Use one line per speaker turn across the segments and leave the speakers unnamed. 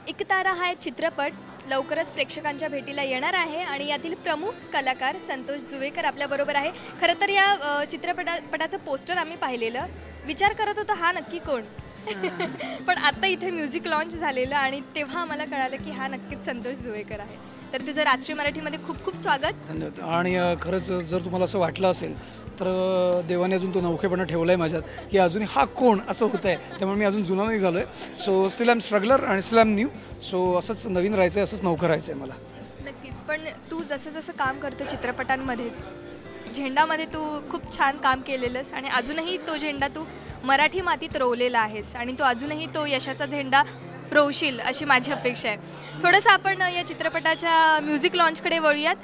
एकतारा हा एक चित्रपट लवकरच प्रेक्षकांच्या भेटीला येणार आहे आणि यातील प्रमुख कलाकार संतोष जुवेकर आपल्याबरोबर आहे. खरं तर या चित्रपटाचं पोस्टर आम्ही पाहिलेलं, विचार करत होतो हा नक्की कोण. पण आता इथे म्युझिक लॉन्च झालेलं आणि तेव्हा आम्हाला कळालं की हा नक्कीच संतोष जुवेकर आहे. तर तुझं राजश्री मराठीमध्ये खूप खूप स्वागत.
धन्यवाद. आणि खरंच जर तुम्हाला असं वाटलं असेल तर देवाने अजून तो नवखेपणा ठेवला आहे माझ्यात की अजून हा कोण असं होतं आहे. त्यामुळे मी अजून जुना नाही झालो आहे. So still I am struggler आणि still I am new. So असंच नवीन राहायचं आहे, असंच नवखं राहायचं आहे मला.
नक्कीच. पण तू जसं जसं काम करतो चित्रपटांमध्येच, झेंडामध्ये तू खूप छान काम केलेलंस आणि अजूनही तो झेंडा तू मराठी मातीत रोवलेला आहेस आणि तू अजूनही तो यशाचा झेंडा रोवशील अशी माझी अपेक्षा आहे. थोडंसं आपण या चित्रपटाच्या म्युझिक लॉन्चकडे वळूयात.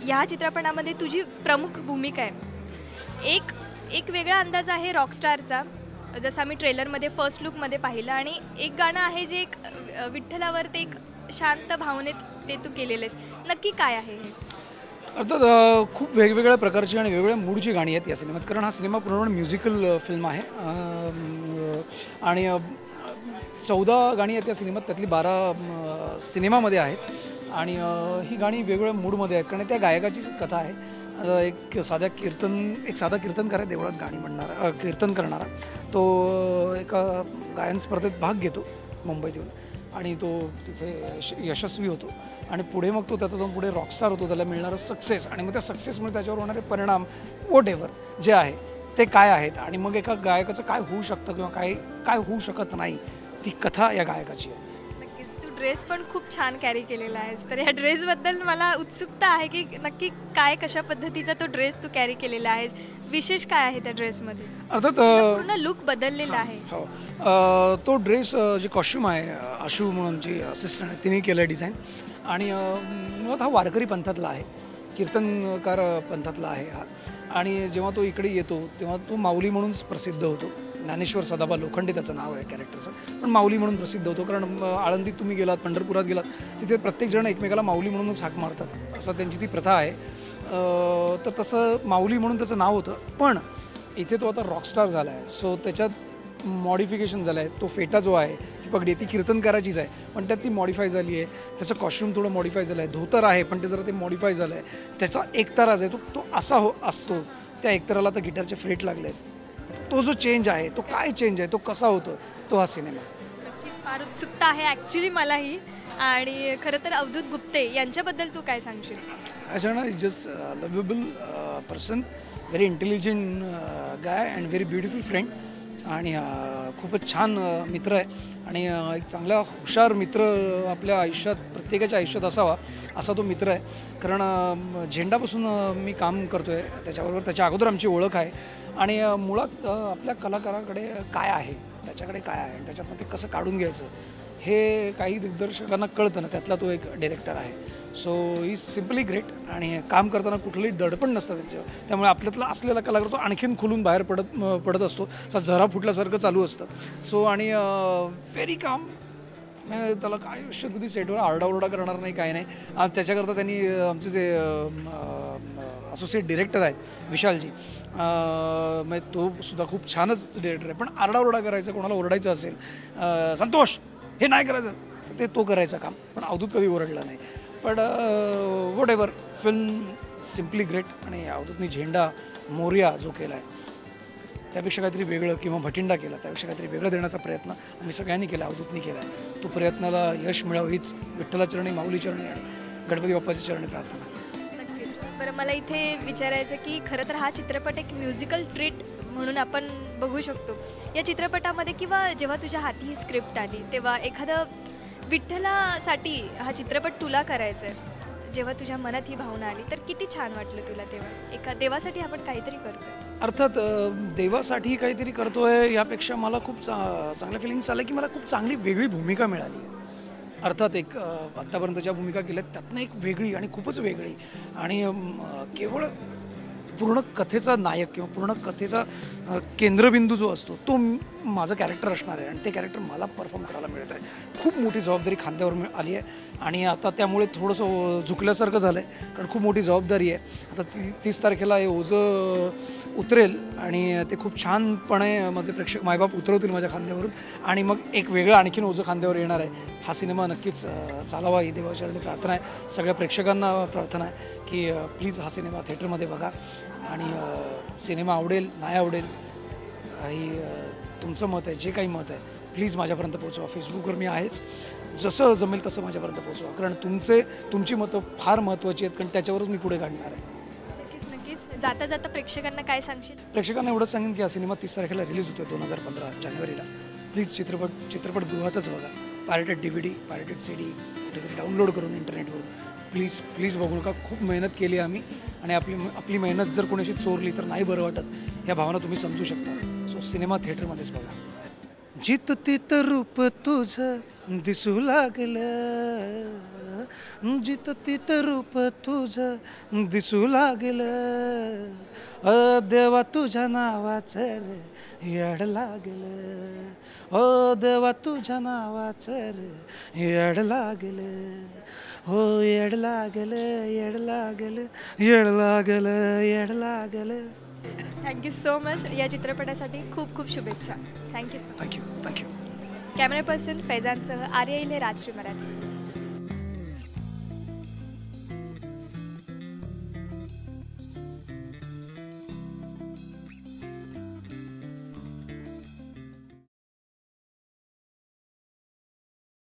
ह्या चित्रपटामध्ये तुझी प्रमुख भूमिका आहे. एक वेगळा अंदाज आहे रॉकस्टारचा, जसं आम्ही ट्रेलरमध्ये फर्स्ट लुकमध्ये पाहिलं, आणि एक गाणं आहे जे एक विठ्ठलावर ते एक शांत भावनेत ते तू केलेलं आहेस. नक्की काय आहे हे?
अर्थात खूप वेगवेगळ्या प्रकारची आणि वेगवेगळ्या मूडची गाणी आहेत या सिनेमात, कारण हा सिनेमा पूर्णपणे म्युझिकल फिल्म आहे. आणि 14 गाणी आहेत त्या सिनेमात, त्यातली 12 सिनेमामध्ये आहेत. आणि ही गाणी वेगवेगळ्या मूडमध्ये आहेत, कारण त्या गायकाची कथा आहे. एक साधा कीर्तनकार आहे देवळात गाणी म्हणणारा, कीर्तन करणारा. तो एका गायन स्पर्धेत भाग घेतो मुंबईत येऊन आणि तो तिथे यशस्वी होतो आणि पुढे मग तो त्याचा जाऊन पुढे रॉकस्टार होतो. त्याला मिळणारं सक्सेस आणि मग त्या सक्सेसमुळे त्याच्यावर होणारे परिणाम वॉट एव्हर जे आहे ते काय आहेत आणि मग एका गायकाचं काय होऊ शकतं किंवा काय होऊ शकत नाही, ती कथा या गायकाची आहे.
नक्कीच. तू ड्रेस पण खूप छान कॅरी केलेला आहेस, तर ह्या ड्रेसबद्दल मला उत्सुकता आहे की नक्की कशा पद्धतीचा तो ड्रेस तू कॅरी केलेला आहेस, विशेष काय आहे त्या ड्रेसमध्ये?
अर्थात
पूर्ण लुक बदललेला आहे.
हो, तो ड्रेस जे कॉस्ट्यूम आहे, आशू म्हणून जी असिस्टंट आहे तिने केलं आहे डिझाईन. आणि मुळात हा वारकरी पंथातला आहे, कीर्तनकार पंथातला आहे हा. आणि जेव्हा तो इकडे येतो तेव्हा तो माऊली म्हणूनच प्रसिद्ध होतो. ज्ञानेश्वर सदाबा लोखंडे त्याचं नाव आहे कॅरेक्टरचं, पण माऊली म्हणून प्रसिद्ध होतो. कारण आळंदीत तुम्ही गेलात, पंढरपुरात गेलात, तिथे प्रत्येकजण एकमेकाला माऊली म्हणूनच हाक मारतात, असं त्यांची ती प्रथा आहे. तर तसं माऊली म्हणून त्याचं नाव होतं. पण इथे तो आता रॉकस्टार झाला आहे, सो त्याच्यात मॉडिफिकेशन झालं आहे. तो फेटा जो आहे, ती पगडी ती कीर्तनकाराचीच आहे, पण त्यात ती मॉडिफाय झाली आहे. त्याचं कॉस्ट्यूम थोडं मॉडिफाय झालं आहे. धोतर आहे पण ते जरा ते मॉडिफाय झालं आहे. त्याचा एकतारा जो आहे तो असा असतो, त्या एकताराला तर गिटारचे फ्रेट लागले आहेत. तो जो चेंज आहे, तो काय चेंज आहे, तो कसा होतो, तो हा सिनेमा.
नक्कीच फार उत्सुकता आहे ॲक्च्युली मलाही. आणि खरं तर अवधूत गुप्ते यांच्याबद्दल तू काय सांगशील?
काय सांगणार, just lovable person, very intelligent guy and very beautiful friend. आणि खूपच छान मित्र आहे आणि एक चांगला हुशार मित्र आपल्या आयुष्यात, प्रत्येकाच्या आयुष्यात असावा असा तो मित्र आहे. कारण झेंडापासून मी काम करतो आहे त्याच्याबरोबर, त्याच्या अगोदर आमची ओळख आहे. आणि मुळात आपल्या कलाकाराकडे काय आहे, त्याच्याकडे काय आहे, त्याच्यातनं ते कसं काढून घ्यायचं हे काही दिग्दर्शकांना कळतं ना, त्यातला तो एक डिरेक्टर आहे. So is simply great. आणि काम करताना कुठलंही दडपण नसतं त्याच्यावर, त्यामुळे आपल्यातला असलेला कलाकार तो आणखीन खुलून बाहेर पडत असतो. झरा फुटल्यासारखं चालू असतं. सो आणि व्हेरी काम. त्याला काय कधी सेटवर आरडाओरडा करणार नाही, काय नाही. त्याच्याकरता त्यांनी आमचे जे असोसिएट डिरेक्टर आहेत विशालजी, म्हणजे तो सुद्धा खूप छानच डिरेक्टर आहे. पण आरडाओरडा करायचं, कोणाला ओरडायचं असेल, संतोष हे नाही करायचं, ते तो करायचं काम. पण अवधूत कधी ओरडला नाही. पण what ever, film simply great. आणि अवधूतनी झेंडा मोरया जो केला आहे त्यापेक्षा काहीतरी वेगळं, किंवा भटिंडा केला त्यापेक्षा काहीतरी वेगळं देण्याचा प्रयत्न आम्ही सगळ्यांनी केला, अवधूतनी केला आहे. तो प्रयत्नाला यश मिळावं हीच विठ्ठलाचरणी, माऊली चरणी आणि गणपती बाप्पाच्या चरणी प्रार्थना.
नक्कीच. बरं, मला इथे विचारायचं की खरं तर हा चित्रपट एक म्युझिकल ट्रीट म्हणून आपण बघू शकतो. या चित्रपटामध्ये किंवा जेव्हा तुझ्या हाती ही स्क्रिप्ट आली तेव्हा एखादं विठ्ठलासाठी हा चित्रपट तुला करायचा आहे, जेव्हा तुझ्या मनात ही भावना आली तर किती छान वाटलं तुला तेव्हा? एका देवासाठी आपण काहीतरी करतो.
अर्थात देवासाठी काहीतरी करतोय यापेक्षा मला खूप चांगलं फिलिंग्स आलं की मला खूप चांगली वेगळी भूमिका मिळाली. अर्थात एक आत्तापर्यंत ज्या भूमिका केल्या त्यातनं एक वेगळी आणि खूपच वेगळी. आणि केवळ पूर्ण कथेचा नायक किंवा पूर्ण कथेचा केंद्रबिंदू जो असतो तो माझं कॅरेक्टर असणार आहे आणि ते कॅरेक्टर मला परफॉर्म करायला मिळत आहे. खूप मोठी जबाबदारी खांद्यावर आली आहे आणि आता त्यामुळे थोडंसं झुकल्यासारखं झालं आहे, कारण खूप मोठी जबाबदारी आहे. आता 30 तारखेला हे ओझं उतरेल आणि ते खूप छानपणे माझे प्रेक्षक मायबाप उतरवतील माझ्या खांद्यावरून आणि मग एक वेगळं आणखीन ओझं खांद्यावर येणार आहे. हा सिनेमा नक्कीच चालावा ही देवाच्या प्रार्थना आहे. सगळ्या प्रेक्षकांना प्रार्थना आहे की प्लीज हा सिनेमा थिएटरमध्ये बघा आणि सिनेमा आवडेल नाही आवडेल ही तुमचं मत आहे, जे काही मत आहे प्लीज माझ्यापर्यंत पोहोचवा. फेसबुकवर मी आहेच, जसं जमेल तसं माझ्यापर्यंत पोहोचवा, कारण तुमची मतं फार महत्त्वाची आहेत, कारण त्याच्यावरच मी पुढे काढणार आहे.
नक्कीच नक्कीच. जाता जाता प्रेक्षकांना काय सांगशील?
प्रेक्षकांना एवढंच सांगेन की हा सिनेमा 30 तारखेला रिलीज होतो 2015 जानेवारीला. प्लीज चित्रपटगृहातच बघा. पायरेटेड DVD, पायरेटेड CD कुठेतरी डाउनलोड करून इंटरनेटवरून प्लीज बघू नका. खूप मेहनत केली आम्ही आणि आपली मेहनत जर कोणाशी चोरली तर नाही बरं वाटत. ह्या भावना तुम्ही समजू शकता. सो सिनेमा थिएटरमध्येच बघा. जित तित रूप तुझं दिसू लागलं, जित तित रूप तुझं दिसू लागलं, देवा तुझ्या नावाचं रे येड लागलं, ओ देवा तुझ्या नावाचं रे येड लागलं, हो येड लागलं येड लागलं येड लागलं येड लागलं.
Thank you so much. या चित्रपटासाठी खूप खूप शुभेच्छा. Thank you so much.
Thank you.
Camera person फैजानसह आर्या इले, राजश्री मराठी.